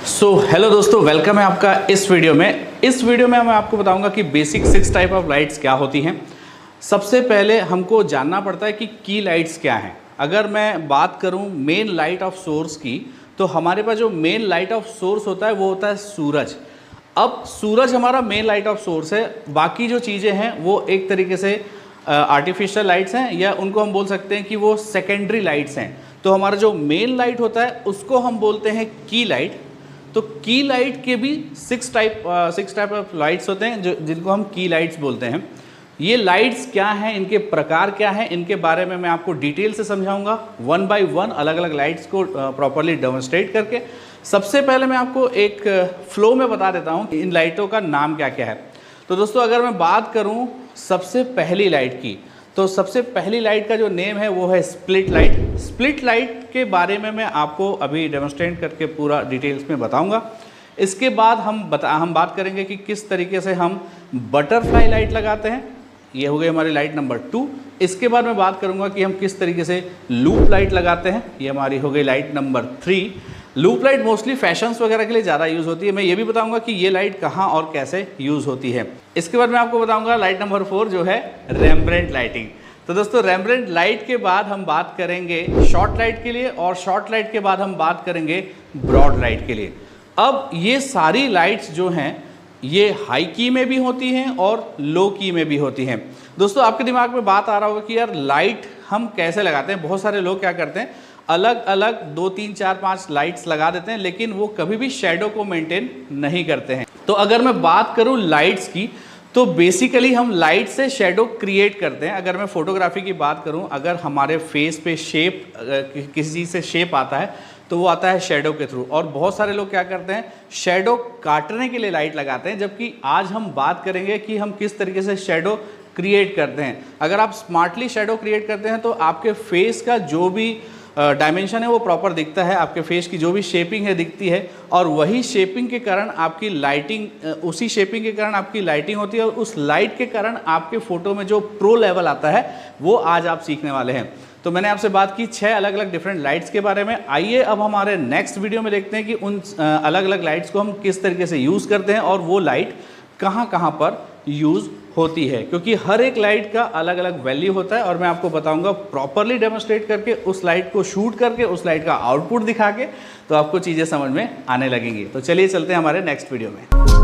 Hello दोस्तों, welcome है आपका इस वीडियो में मैं आपको बताऊंगा कि बेसिक 6 टाइप ऑफ लाइट्स क्या होती हैं। सबसे पहले हमको जानना पड़ता है कि की लाइट्स क्या हैं। अगर मैं बात करूं मेन लाइट ऑफ सोर्स की, तो हमारे पास जो मेन लाइट ऑफ सोर्स होता है वो होता है सूरज। अब सूरज हमारा मेन लाइट ऑफ सोर्स है, बाकी जो चीज़ें हैं वो एक तरीके से आर्टिफिशियल लाइट्स हैं, या उनको हम बोल सकते हैं कि वो सेकेंडरी लाइट्स हैं। तो हमारा जो मेन लाइट होता है उसको हम बोलते हैं की लाइट। तो की लाइट के भी 6 टाइप ऑफ लाइट्स होते हैं जिनको हम की लाइट्स बोलते हैं। ये लाइट्स क्या हैं, इनके प्रकार क्या हैं, इनके बारे में मैं आपको डिटेल से समझाऊंगा, 1 बाय 1 अलग अलग लाइट्स को प्रॉपरली डेमोन्स्ट्रेट करके। सबसे पहले मैं आपको एक फ्लो में बता देता हूं इन लाइटों का नाम क्या क्या है। तो दोस्तों, अगर मैं बात करूं सबसे पहली लाइट की, तो सबसे पहली लाइट का जो नेम है वो है स्प्लिट लाइट। स्प्लिट लाइट के बारे में मैं आपको अभी डेमोन्स्ट्रेट करके पूरा डिटेल्स में बताऊंगा। इसके बाद हम बात करेंगे कि किस तरीके से हम बटरफ्लाई लाइट लगाते हैं। ये हो गई हमारी लाइट नंबर 2। इसके बाद मैं बात करूंगा कि हम किस तरीके से लूप लाइट लगाते हैं। ये हमारी हो गई light number 3। Loop light mostly fashions वगैरह के लिए ज़्यादा यूज़ होती है। मैं ये भी बताऊंगा कि ये लाइट कहाँ और कैसे यूज़ होती है। इसके बाद मैं आपको बताऊंगा लाइट नंबर 4 जो है रेम्ब्रेंट लाइटिंग। तो दोस्तों, रेम्ब्रेंट लाइट के बाद हम बात करेंगे शॉर्ट लाइट के लिए, और शॉर्ट लाइट के बाद हम बात करेंगे ब्रॉड लाइट के लिए। अब ये सारी लाइट्स जो हैं ये हाई की में भी होती हैं और लो की में भी होती हैं। दोस्तों, आपके दिमाग में बात आ रहा होगा कि यार लाइट हम कैसे लगाते हैं। बहुत सारे लोग क्या करते हैं, अलग अलग 2, 3, 4, 5 लाइट्स लगा देते हैं, लेकिन वो कभी भी शेडो को मेंटेन नहीं करते हैं। तो अगर मैं बात करूं लाइट्स की, तो बेसिकली हम लाइट से शेडो क्रिएट करते हैं। अगर मैं फोटोग्राफी की बात करूं, अगर हमारे फेस पे शेप किसी चीज़ से शेप आता है तो वो आता है शेडो के थ्रू। और बहुत सारे लोग क्या करते हैं, शेडो काटने के लिए लाइट लगाते हैं, जबकि आज हम बात करेंगे कि हम किस तरीके से शेडो क्रिएट करते हैं। अगर आप स्मार्टली शेडो क्रिएट करते हैं तो आपके फेस का जो भी डायमेंशन है वो प्रॉपर दिखता है, आपके फेस की जो भी शेपिंग है दिखती है, और वही शेपिंग के कारण आपकी लाइटिंग, उसी शेपिंग के कारण आपकी लाइटिंग होती है, और उस लाइट के कारण आपके फ़ोटो में जो प्रो लेवल आता है वो आज आप सीखने वाले हैं। तो मैंने आपसे बात की 6 अलग अलग डिफरेंट लाइट्स के बारे में। आइए अब हमारे नेक्स्ट वीडियो में देखते हैं कि उन अलग अलग लाइट्स को हम किस तरीके से यूज़ करते हैं और वो लाइट कहाँ कहाँ पर यूज़ होती है, क्योंकि हर एक लाइट का अलग अलग वैल्यू होता है। और मैं आपको बताऊंगा प्रॉपरली डेमोन्स्ट्रेट करके, उस लाइट को शूट करके, उस लाइट का आउटपुट दिखा के, तो आपको चीज़ें समझ में आने लगेंगी। तो चलिए चलते हैं हमारे नेक्स्ट वीडियो में।